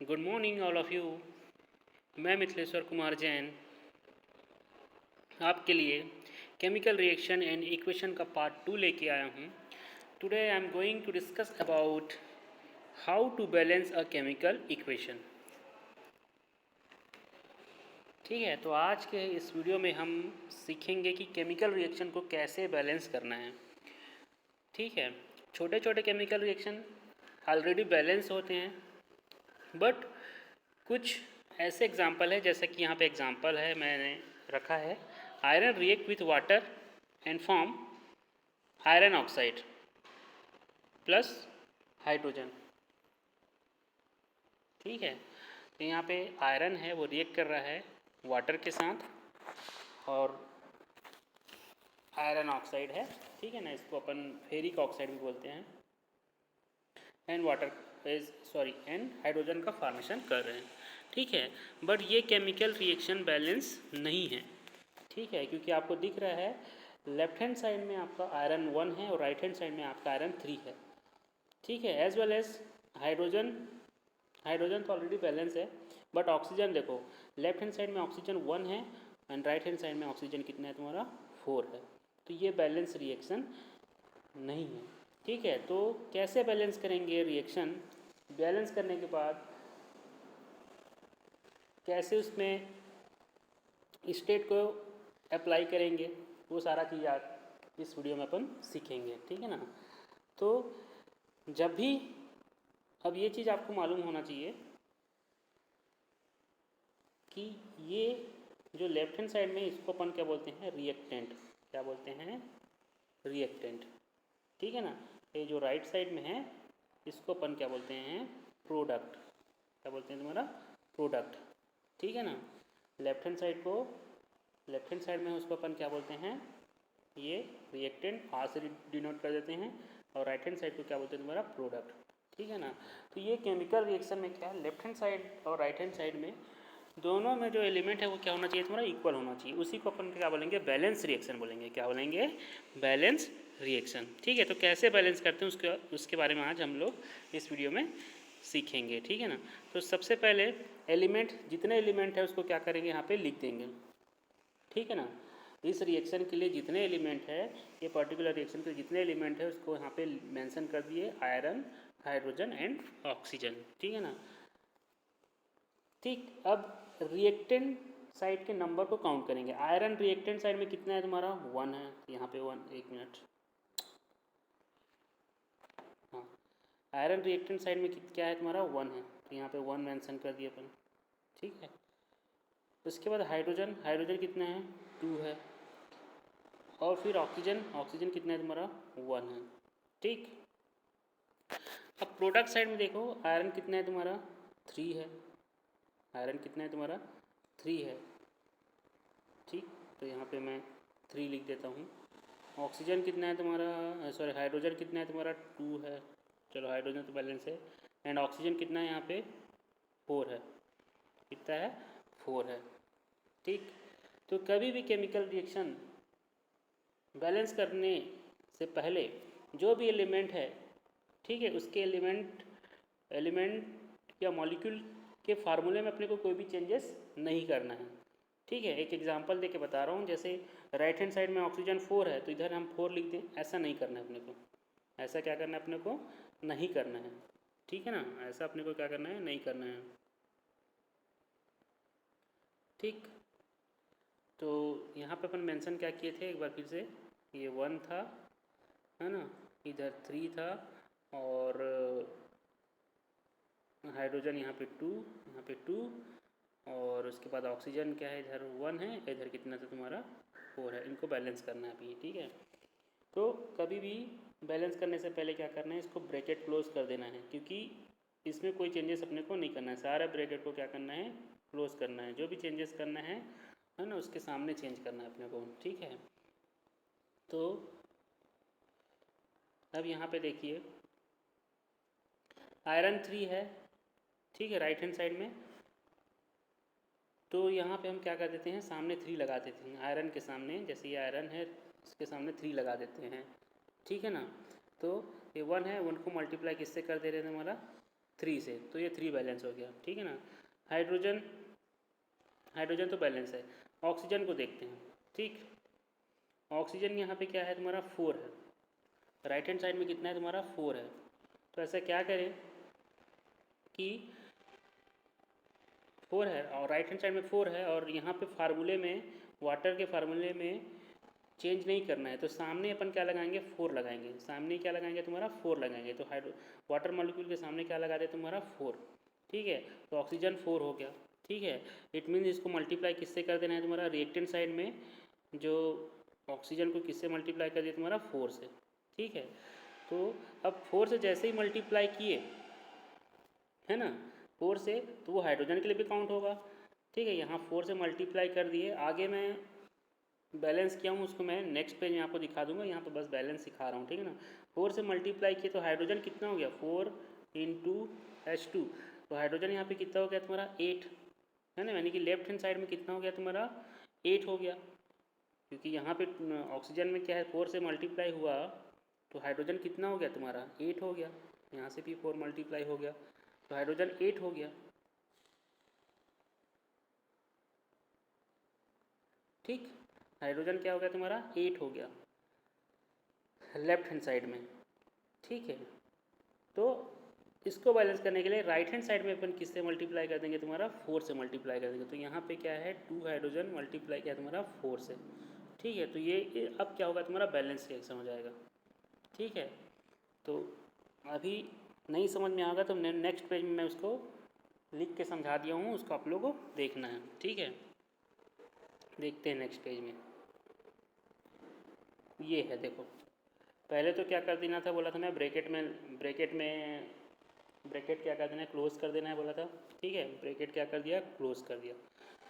Good morning all of you. मैं मिथिलेश्वर कुमार जैन आपके लिए केमिकल रिएक्शन एंड इक्वेशन का पार्ट 2 लेके आया हूँ। Today I am going to discuss about how to balance a chemical equation. ठीक है, तो आज के इस वीडियो में हम सीखेंगे कि केमिकल रिएक्शन को कैसे बैलेंस करना है। ठीक है, छोटे छोटे केमिकल रिएक्शन ऑलरेडी बैलेंस होते हैं, बट कुछ ऐसे एग्जाम्पल है, जैसा कि यहाँ पे एग्जाम्पल है मैंने रखा है। Iron react with water and form iron oxide plus hydrogen. ठीक है, तो यहाँ पे आयरन है वो रिएक्ट कर रहा है वाटर के साथ और आयरन ऑक्साइड है, ठीक है ना, इसको अपन फेरिक ऑक्साइड भी बोलते हैं, एंड वाटर एंड हाइड्रोजन का फॉर्मेशन कर रहे हैं। ठीक है, बट ये केमिकल रिएक्शन बैलेंस नहीं है। ठीक है, क्योंकि आपको दिख रहा है लेफ्ट हैंड साइड में आपका आयरन 1 है और राइट हैंड साइड में आपका आयरन 3 है। ठीक है, एज वेल एज हाइड्रोजन तो ऑलरेडी बैलेंस है, बट ऑक्सीजन देखो, लेफ्ट हैंड साइड में ऑक्सीजन 1 है एंड राइट हैंड साइड में ऑक्सीजन कितना है तुम्हारा 4 है, तो ये बैलेंस रिएक्शन नहीं है। ठीक है, तो कैसे बैलेंस करेंगे रिएक्शन? बैलेंस करने के बाद कैसे उसमें स्टेट को अप्लाई करेंगे, वो सारा चीज़ आज इस वीडियो में अपन सीखेंगे। ठीक है ना, तो जब भी, अब ये चीज़ आपको मालूम होना चाहिए कि ये जो लेफ्ट हैंड साइड में, इसको अपन क्या बोलते हैं, रिएक्टेंट। क्या बोलते हैं? रिएक्टेंट। ठीक है ना, ये जो राइट साइड में है इसको अपन क्या बोलते हैं, प्रोडक्ट। क्या बोलते हैं तुम्हारा? प्रोडक्ट। ठीक है ना, लेफ्ट हैंड साइड में उसको अपन क्या बोलते हैं, ये रिएक्टेंट आर से डिनोट कर देते हैं, और राइट हैंड साइड को क्या बोलते हैं तुम्हारा, प्रोडक्ट। ठीक है ना, तो ये केमिकल रिएक्शन में क्या है, लेफ्ट हैंड साइड और राइट हैंड साइड में दोनों में जो एलिमेंट है वो क्या होना चाहिए तुम्हारा, इक्वल होना चाहिए। उसी को अपन क्या बोलेंगे, बैलेंस रिएक्शन बोलेंगे। क्या बोलेंगे? Balance reaction. ठीक है, तो कैसे बैलेंस करते हैं उसके बारे में आज हम लोग इस वीडियो में सीखेंगे। ठीक है ना, तो सबसे पहले एलिमेंट, जितने एलिमेंट है उसको क्या करेंगे, यहाँ पे लिख देंगे। ठीक है ना, इस रिएक्शन के लिए जितने एलिमेंट है, ये पर्टिकुलर रिएक्शन के लिए जितने एलिमेंट है उसको यहाँ पे मेंशन कर दिए, आयरन, हाइड्रोजन एंड ऑक्सीजन। ठीक है ना, ठीक। अब रिएक्टेंट साइड के नंबर को काउंट करेंगे। आयरन रिएक्टेंट साइड में कितना है तुम्हारा, 1 है, यहाँ पे 1, एक मिनट, हाँ, आयरन रिएक्टेंट साइड में क्या है तुम्हारा, 1 है, तो यहाँ पे 1 मेंशन कर दिए अपन। ठीक है, उसके बाद हाइड्रोजन कितना है, 2 है, और फिर ऑक्सीजन कितना है तुम्हारा, 1 है। ठीक, अब प्रोडक्ट साइड में देखो, आयरन कितना है तुम्हारा, 3 है, आयरन कितना है तुम्हारा, 3 है। ठीक, तो यहाँ पे मैं 3 लिख देता हूँ। ऑक्सीजन कितना है तुम्हारा, हाइड्रोजन कितना है तुम्हारा, 2 है, चलो हाइड्रोजन तो बैलेंस है, एंड ऑक्सीजन कितना है यहाँ पे, 4 है। कितना है, 4 है। ठीक, तो कभी भी केमिकल रिएक्शन बैलेंस करने से पहले जो भी एलिमेंट है, ठीक है, उसके एलिमेंट या मॉलिक्यूल के फार्मूले में अपने को कोई भी चेंजेस नहीं करना है। ठीक है, एक एग्जांपल देके बता रहा हूँ, जैसे राइट हैंड साइड में ऑक्सीजन 4 है, तो इधर हम 4 लिख दें, ऐसा नहीं करना है अपने को। ऐसा क्या करना है अपने को, नहीं करना है। ठीक है ना, ऐसा अपने को क्या करना है, नहीं करना है। ठीक, तो यहाँ पे अपन मेंशन क्या किए थे, एक बार फिर से, ये 1 था, है ना, इधर 3 था, और हाइड्रोजन यहाँ पे 2, यहाँ पे 2, और उसके बाद ऑक्सीजन क्या है, इधर 1 है, इधर कितना था तुम्हारा, 4 है। इनको बैलेंस करना है अभी। ठीक है, तो कभी भी बैलेंस करने से पहले क्या करना है, इसको ब्रैकेट क्लोज कर देना है, क्योंकि इसमें कोई चेंजेस अपने को नहीं करना है। सारा ब्रैकेट को क्या करना है, क्लोज करना है। जो भी चेंजेस करना है ना, उसके सामने चेंज करना है अपने को। ठीक है, तो अब यहाँ पे देखिए, आयरन 3 है, ठीक है, राइट हैंड साइड में, तो यहाँ पे हम क्या कर देते हैं, सामने 3 लगा देते हैं आयरन के सामने। जैसे ये आयरन है, इसके सामने 3 लगा देते हैं। ठीक है ना, तो ये 1 है, 1 को मल्टीप्लाई किससे कर दे रहे हैं हमारा, 3 से, तो ये 3 बैलेंस हो गया, ठीक है ना। हाइड्रोजन हाइड्रोजन तो बैलेंस है। ऑक्सीजन को देखते हैं, ठीक। ऑक्सीजन यहाँ पे क्या है तुम्हारा 4 है, राइट हैंड साइड में कितना है तुम्हारा 4 है। तो ऐसा क्या करें कि 4 है और राइट हैंड साइड में 4 है, और यहाँ पे फार्मूले में, वाटर के फार्मूले में चेंज नहीं करना है, तो सामने अपन क्या लगाएंगे 4 लगाएंगे। सामने क्या लगाएंगे तुम्हारा 4 लगाएंगे। तो वाटर मॉलिक्यूल के सामने क्या लगा दे तुम्हारा 4, ठीक है। तो ऑक्सीजन 4 हो गया, ठीक है। इट मीन्स इसको मल्टीप्लाई किससे कर देना है तुम्हारा, रिएक्टेंट साइड में जो ऑक्सीजन को किससे मल्टीप्लाई कर दिया तुम्हारा 4 से, ठीक है। तो अब 4 से जैसे ही मल्टीप्लाई किए, है ना, 4 से, तो वो हाइड्रोजन के लिए भी काउंट होगा, ठीक है। यहाँ 4 से मल्टीप्लाई कर दिए, आगे मैं बैलेंस किया हूँ उसको मैं नेक्स्ट पेज में आपको दिखा दूंगा, यहाँ पे बस बैलेंस सिखा रहा हूँ, ठीक है ना। 4 से मल्टीप्लाई किए तो हाइड्रोजन कितना हो गया 4 इंटू H2, तो हाइड्रोजन यहाँ पे कितना हो गया तुम्हारा 8, है ना। यानी कि लेफ्ट हैंड साइड में कितना हो गया तुम्हारा 8 हो गया, क्योंकि यहाँ पे ऑक्सीजन में क्या है 4 से मल्टीप्लाई हुआ, तो हाइड्रोजन कितना हो गया तुम्हारा 8 हो गया। यहाँ से भी 4 मल्टीप्लाई हो गया, तो हाइड्रोजन 8 हो गया, ठीक। हाइड्रोजन क्या हो गया तुम्हारा 8 हो गया लेफ्ट हैंड साइड में, ठीक है। तो इसको बैलेंस करने के लिए राइट हैंड साइड में अपन किससे मल्टीप्लाई कर देंगे तुम्हारा 4 से मल्टीप्लाई कर देंगे। तो यहाँ पे क्या है 2 हाइड्रोजन मल्टीप्लाई किया तुम्हारा 4 से, ठीक है। तो ये अब क्या होगा तुम्हारा बैलेंस रिएक्शन हो जाएगा, ठीक है। तो अभी नहीं समझ में आएगा तो नेक्स्ट पेज में मैं उसको लिख के समझा दिया हूँ, उसको आप लोगों को देखना है, ठीक है। देखते हैं नेक्स्ट पेज में, ये है देखो। पहले तो क्या कर देना था बोला था मैं, ब्रैकेट क्या कर देना है क्लोज कर देना है बोला था, ठीक है। ब्रैकेट क्या कर दिया क्लोज कर दिया,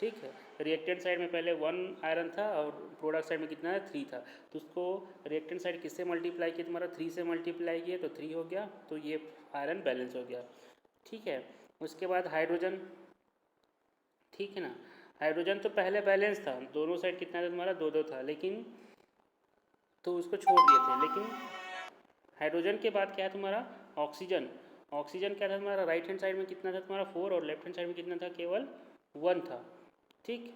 ठीक है। रिएक्टेंट साइड में पहले 1 आयरन था और प्रोडक्ट साइड में कितना है 3 था, तो उसको रिएक्टेंट साइड किससे मल्टीप्लाई किया तुम्हारा 3 से मल्टीप्लाई किया, तो 3 हो गया, तो ये आयरन बैलेंस हो गया, ठीक है। उसके बाद हाइड्रोजन, ठीक है ना। हाइड्रोजन तो पहले बैलेंस था, दोनों साइड कितना था तुम्हारा 2-2 था, लेकिन तो उसको छोड़ दिए थे। लेकिन हाइड्रोजन के बाद क्या है तुम्हारा ऑक्सीजन। ऑक्सीजन क्या था तुम्हारा राइट हैंड साइड में कितना था तुम्हारा 4 और लेफ्ट हैंड साइड में कितना था केवल 1 था, ठीक।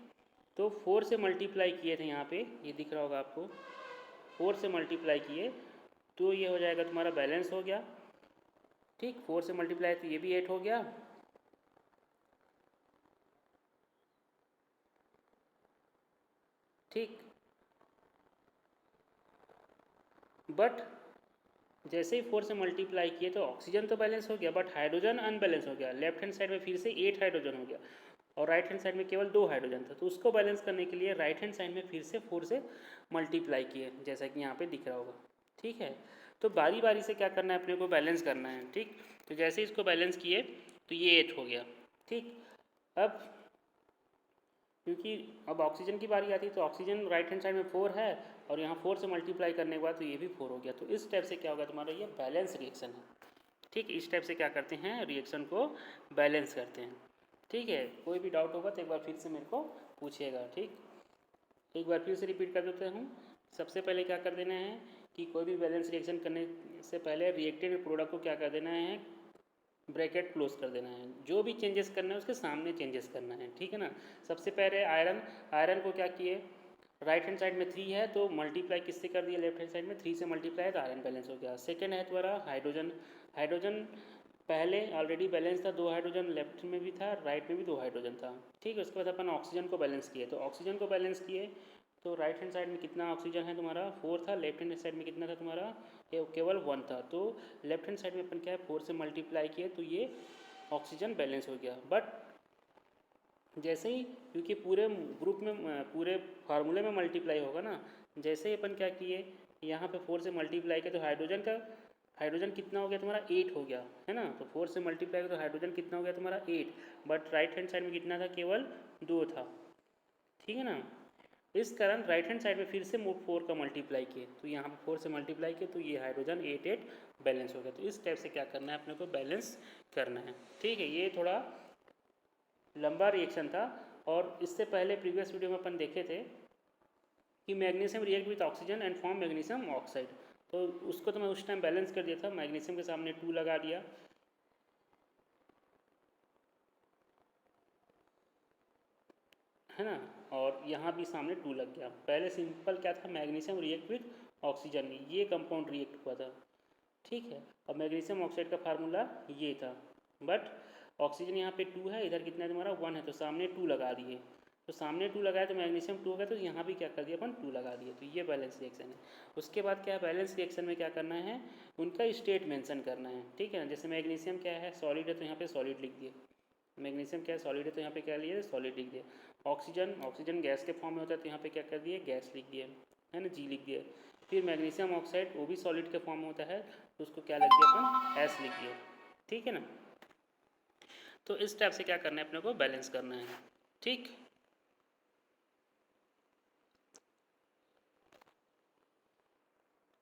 तो 4 से मल्टीप्लाई किए थे, यहाँ पे ये दिख रहा होगा आपको, 4 से मल्टीप्लाई किए तो ये हो जाएगा तुम्हारा बैलेंस हो गया, ठीक। 4 से मल्टीप्लाई तो ये भी 8 हो गया, ठीक। बट जैसे ही 4 से मल्टीप्लाई किए तो ऑक्सीजन तो बैलेंस हो गया, बट हाइड्रोजन अनबैलेंस हो गया। लेफ्ट हैंड साइड में फिर से 8 हाइड्रोजन हो गया और राइट हैंड साइड में केवल 2 हाइड्रोजन था, तो उसको बैलेंस करने के लिए राइट हैंड साइड में फिर से 4 से मल्टीप्लाई किए, जैसा कि यहाँ पे दिख रहा होगा, ठीक है। तो बारी बारी से क्या करना है अपने को बैलेंस करना है, ठीक। तो जैसे इसको बैलेंस किए तो ये 8 हो गया, ठीक। अब क्योंकि अब ऑक्सीजन की बारी आती है, तो ऑक्सीजन राइट हैंड साइड में 4 है और यहाँ 4 से मल्टीप्लाई करने के बाद तो ये भी 4 हो गया। तो इस टाइप से क्या होगा तुम्हारा ये बैलेंस रिएक्शन है, ठीक। इस टाइप से क्या करते हैं रिएक्शन को बैलेंस करते हैं, ठीक है। कोई भी डाउट होगा तो एक बार फिर से मेरे को पूछिएगा, ठीक। एक बार फिर से रिपीट कर देते हूँ। सबसे पहले क्या कर देना है कि कोई भी बैलेंस रिएक्शन करने से पहले रिएक्टेंट प्रोडक्ट को क्या कर देना है ब्रैकेट क्लोज कर देना है। जो भी चेंजेस करना है उसके सामने चेंजेस करना है, ठीक है ना। सबसे पहले आयरन को क्या किए, राइट हैंड साइड में 3 है तो मल्टीप्लाई किससे कर दिया लेफ्ट हैंड साइड में 3 से मल्टीप्लाई, तो आयरन बैलेंस हो गया। सेकंड है तुम्हारा हाइड्रोजन पहले ऑलरेडी बैलेंस था, 2 हाइड्रोजन लेफ्ट में भी था राइट में भी 2 हाइड्रोजन था, ठीक है। उसके बाद अपन ऑक्सीजन को बैलेंस किए, तो ऑक्सीजन को बैलेंस किए तो राइट हैंड साइड में कितना ऑक्सीजन है तुम्हारा 4 था, लेफ्ट हैंड साइड में कितना था तुम्हारा केवल 1 था। तो लेफ्ट हैंड साइड में अपन क्या है 4 से मल्टीप्लाई किए तो ये ऑक्सीजन बैलेंस हो गया। बट जैसे ही क्योंकि पूरे ग्रुप में पूरे फार्मूले में मल्टीप्लाई होगा ना, जैसे ही अपन क्या किए यहाँ पे 4 से मल्टीप्लाई किया तो हाइड्रोजन कितना हो गया तुम्हारा 8 हो गया, है ना। तो 4 से मल्टीप्लाई किया तो हाइड्रोजन कितना हो गया तुम्हारा 8, बट राइट हैंड साइड में कितना था केवल 2 था, ठीक है ना। इस कारण राइट हैंड साइड में फिर से 4 का मल्टीप्लाई किए तो यहाँ पे 4 से मल्टीप्लाई किए तो ये हाइड्रोजन 8 बैलेंस हो गया। तो इस टाइप से क्या करना है अपने को बैलेंस करना है, ठीक है। ये थोड़ा लंबा रिएक्शन था और इससे पहले प्रीवियस वीडियो में अपन देखे थे कि magnesium react with oxygen and form magnesium oxide, तो उसको तो मैं उस टाइम बैलेंस कर दिया था। मैग्नीशियम के सामने 2 लगा दिया है ना, और यहाँ भी सामने 2 लग गया। पहले सिंपल क्या था, मैग्नीशियम रिएक्ट विथ ऑक्सीजन, ये कंपाउंड रिएक्ट हुआ था, ठीक है। और मैग्नीशियम ऑक्साइड का फार्मूला ये था, बट ऑक्सीजन यहाँ पे 2 है, इधर कितना है तुम्हारा 1 है, तो सामने 2 लगा दिए, तो सामने 2 लगाया तो मैग्नीशियम 2 हो गया, तो यहाँ भी क्या कर दिया अपन 2 लगा दिए, तो ये बैलेंस रिएक्शन है। उसके बाद क्या है, बैलेंस रिएक्शन में क्या करना है, उनका स्टेट मेंशन करना है, ठीक है ना। जैसे मैग्नीशियम क्या है, सॉलिड है, तो यहाँ पे सॉलिड लिख दिए। मैग्नीशियम क्या है, सॉलिड है, तो यहाँ पे क्या लिए, सॉलिड लिख दिए। ऑक्सीजन गैस के फॉर्म में होता है, तो यहाँ पे क्या कर दिए, गैस लिख दिए, है ना, जी लिख दिए। फिर मैग्नीशियम ऑक्साइड वो भी सॉलिड के फॉर्म में होता है, तो उसको क्या लिख दिया अपन, एस लिख दिए, ठीक है ना। तो इस टाइप से क्या करना है अपने को, बैलेंस करना है, ठीक।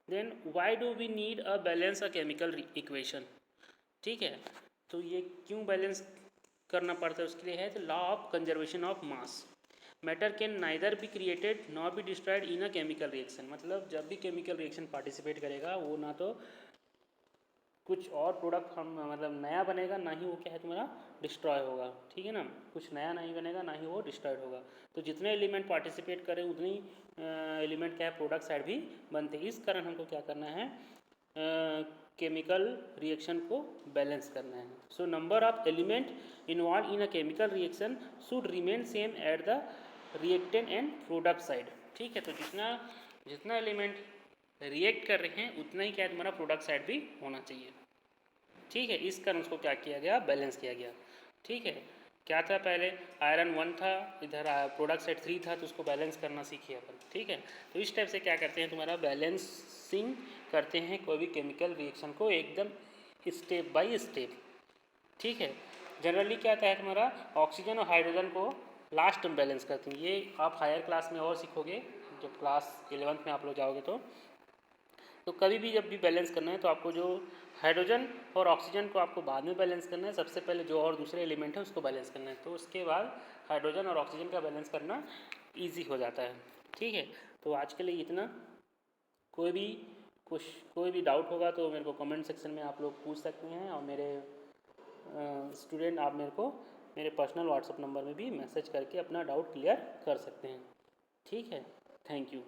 Then why do we need a balance a chemical equation, ठीक है। तो ये क्यों बैलेंस करना पड़ता है, उसके लिए है तो law of conservation of mass. Matter can neither be created nor be destroyed in a chemical reaction, मतलब जब भी केमिकल रिएक्शन पार्टिसिपेट करेगा वो ना तो कुछ और प्रोडक्ट हम मतलब नया बनेगा, ना ही वो क्या है तुम्हारा डिस्ट्रॉय होगा, ठीक है ना। कुछ नया नहीं बनेगा, ना ही वो डिस्ट्रॉयड होगा। तो जितने एलिमेंट पार्टिसिपेट करें उतनी एलिमेंट क्या है, प्रोडक्ट साइड भी बनते हैं। इस कारण हमको क्या करना है, केमिकल रिएक्शन को बैलेंस करना है। So number of element involve in a chemical reaction should remain same at the reactant and product side, ठीक है। तो जितना जितना एलिमेंट रिएक्ट कर रहे हैं उतना ही क्या है तुम्हारा प्रोडक्ट साइड भी होना चाहिए, ठीक है। इस कारण उसको क्या किया गया, बैलेंस किया गया, ठीक है। क्या था, पहले आयरन 1 था, इधर प्रोडक्ट साइड 3 था, तो उसको बैलेंस करना सीखिए अपन, ठीक है। तो इस टाइप से क्या करते हैं, तुम्हारा बैलेंसिंग करते हैं कोई भी केमिकल रिएक्शन को एकदम स्टेप बाय स्टेप, ठीक है। जनरली क्या आता है तुम्हारा, ऑक्सीजन और हाइड्रोजन को लास्ट में बैलेंस करते हैं। ये आप हायर क्लास में और सीखोगे, जब क्लास 11th में आप लोग जाओगे तो कभी भी जब भी बैलेंस करना है तो आपको जो हाइड्रोजन और ऑक्सीजन को आपको बाद में बैलेंस करना है, सबसे पहले जो और दूसरे एलिमेंट है उसको बैलेंस करना है, तो उसके बाद हाइड्रोजन और ऑक्सीजन का बैलेंस करना ईजी हो जाता है, ठीक है। तो आज के लिए इतना। कोई भी कोई भी डाउट होगा तो मेरे को कमेंट सेक्शन में आप लोग पूछ सकते हैं, और मेरे स्टूडेंट आप मेरे को मेरे पर्सनल व्हाट्सएप नंबर में भी मैसेज करके अपना डाउट क्लियर कर सकते हैं, ठीक है। Thank you.